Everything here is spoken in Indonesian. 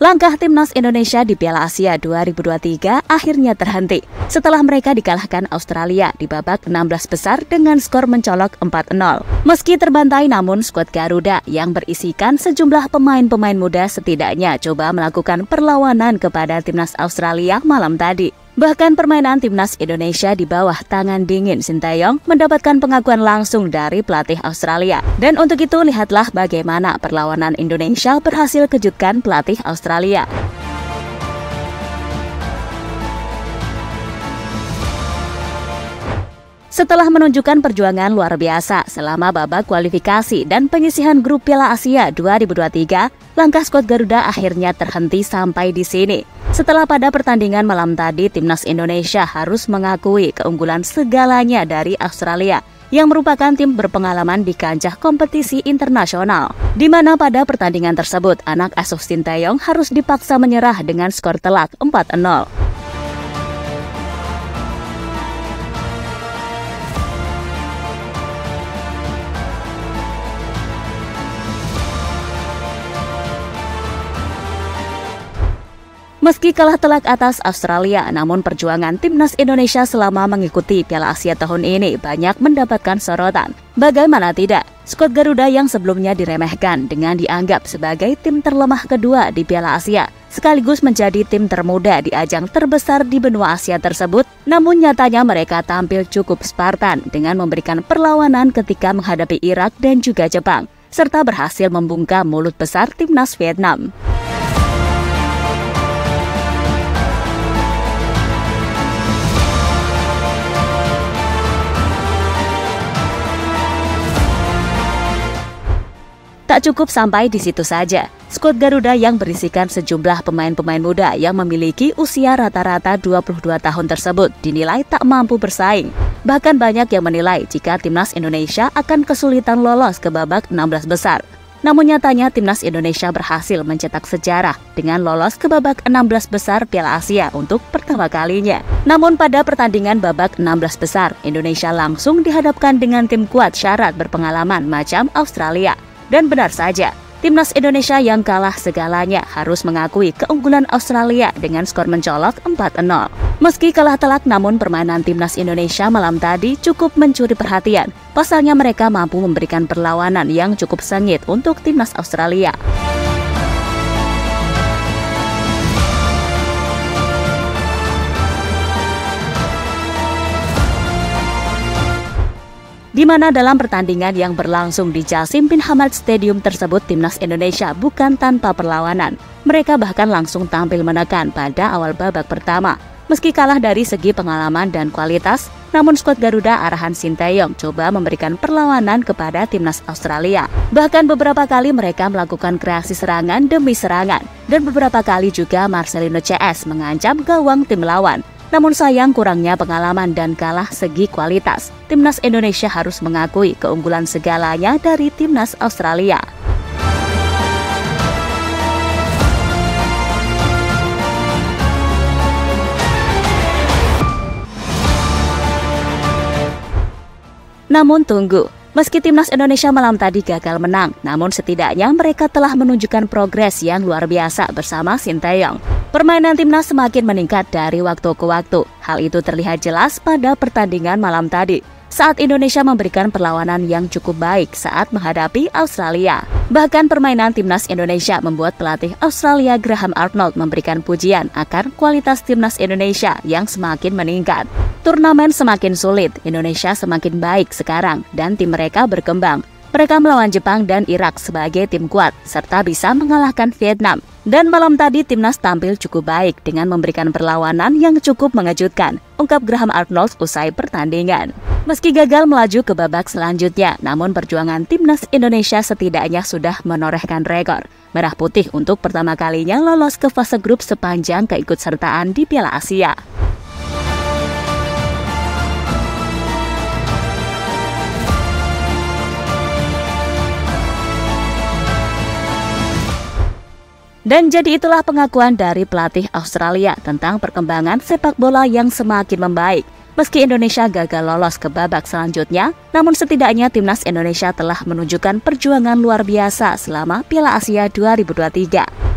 Langkah timnas Indonesia di Piala Asia 2023 akhirnya terhenti setelah mereka dikalahkan Australia di babak 16 besar dengan skor mencolok 4-0. Meski terbantai, namun skuad Garuda yang berisikan sejumlah pemain-pemain muda setidaknya coba melakukan perlawanan kepada timnas Australia malam tadi. Bahkan permainan timnas Indonesia di bawah tangan dingin Sinteyong mendapatkan pengakuan langsung dari pelatih Australia. Dan untuk itu lihatlah bagaimana perlawanan Indonesia berhasil kejutkan pelatih Australia. Setelah menunjukkan perjuangan luar biasa selama babak kualifikasi dan penyisihan grup Piala Asia 2023, langkah skuad Garuda akhirnya terhenti sampai di sini. Setelah pada pertandingan malam tadi, timnas Indonesia harus mengakui keunggulan segalanya dari Australia yang merupakan tim berpengalaman di kancah kompetisi internasional, di mana pada pertandingan tersebut anak asuh Sinteyong harus dipaksa menyerah dengan skor telak 4-0. Meski kalah telak atas Australia, namun perjuangan timnas Indonesia selama mengikuti Piala Asia tahun ini banyak mendapatkan sorotan. Bagaimana tidak, skuad Garuda yang sebelumnya diremehkan dengan dianggap sebagai tim terlemah kedua di Piala Asia, sekaligus menjadi tim termuda di ajang terbesar di benua Asia tersebut, namun nyatanya mereka tampil cukup Spartan dengan memberikan perlawanan ketika menghadapi Irak dan juga Jepang, serta berhasil membungkam mulut besar timnas Vietnam. Tak cukup sampai di situ saja, skuad Garuda yang berisikan sejumlah pemain-pemain muda yang memiliki usia rata-rata 22 tahun tersebut dinilai tak mampu bersaing. Bahkan banyak yang menilai jika timnas Indonesia akan kesulitan lolos ke babak 16 besar. Namun nyatanya timnas Indonesia berhasil mencetak sejarah dengan lolos ke babak 16 besar Piala Asia untuk pertama kalinya. Namun pada pertandingan babak 16 besar, Indonesia langsung dihadapkan dengan tim kuat syarat berpengalaman macam Australia. Dan benar saja, timnas Indonesia yang kalah segalanya harus mengakui keunggulan Australia dengan skor mencolok 4-0. Meski kalah telak, namun permainan timnas Indonesia malam tadi cukup mencuri perhatian. Pasalnya mereka mampu memberikan perlawanan yang cukup sengit untuk timnas Australia. Di mana dalam pertandingan yang berlangsung di Jassim Bin Hamad Stadium tersebut, timnas Indonesia bukan tanpa perlawanan. Mereka bahkan langsung tampil menekan pada awal babak pertama. Meski kalah dari segi pengalaman dan kualitas, namun skuad Garuda arahan Sinteyong coba memberikan perlawanan kepada timnas Australia. Bahkan beberapa kali mereka melakukan kreasi serangan demi serangan, dan beberapa kali juga Marcelino CS mengancam gawang tim lawan. Namun sayang kurangnya pengalaman dan kalah segi kualitas, timnas Indonesia harus mengakui keunggulan segalanya dari timnas Australia. Namun tunggu, meski timnas Indonesia malam tadi gagal menang, namun setidaknya mereka telah menunjukkan progres yang luar biasa bersama Sinteyong. Permainan timnas semakin meningkat dari waktu ke waktu. Hal itu terlihat jelas pada pertandingan malam tadi, saat Indonesia memberikan perlawanan yang cukup baik saat menghadapi Australia. Bahkan permainan timnas Indonesia membuat pelatih Australia Graham Arnold memberikan pujian akan kualitas timnas Indonesia yang semakin meningkat. Turnamen semakin sulit, Indonesia semakin baik sekarang, dan tim mereka berkembang. Mereka melawan Jepang dan Irak sebagai tim kuat, serta bisa mengalahkan Vietnam. Dan malam tadi timnas tampil cukup baik dengan memberikan perlawanan yang cukup mengejutkan, ungkap Graham Arnold usai pertandingan. Meski gagal melaju ke babak selanjutnya, namun perjuangan timnas Indonesia setidaknya sudah menorehkan rekor merah putih untuk pertama kalinya lolos ke fase grup sepanjang keikutsertaan di Piala Asia. Dan jadi itulah pengakuan dari pelatih Australia tentang perkembangan sepak bola yang semakin membaik. Meski Indonesia gagal lolos ke babak selanjutnya, namun setidaknya timnas Indonesia telah menunjukkan perjuangan luar biasa selama Piala Asia 2023.